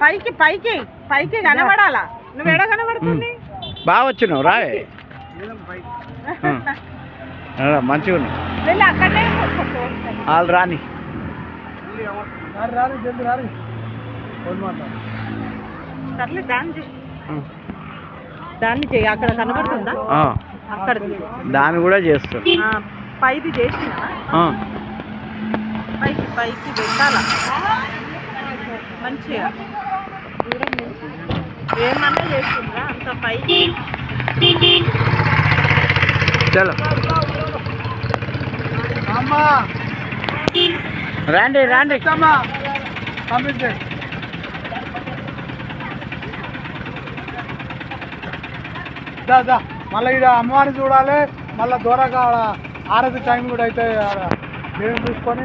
పైకి పైకి పైకి కనబడాలా. నువ్వు ఎడ కనబడుతుంది? బాగా వచ్చినావు రా, మంచిగా ఉన్నావు. అక్కడనే వాళ్ళు రాని సర్లే, దాన్ని చేయి. అక్కడ కనబడుతుందా? అక్కడ దాన్ని కూడా చేస్తాం. పైది చేసిన పైకి పైకి పెట్టాలా మంచిగా. ఏమన్నా చేస్తుందా అంత పైకి? చలో రండి రండి. మళ్ళీ ఇక్కడ అమ్మవారిని చూడాలి, మళ్ళీ దూరంగా ఆరతి టైం కూడా అయితే చూసుకొని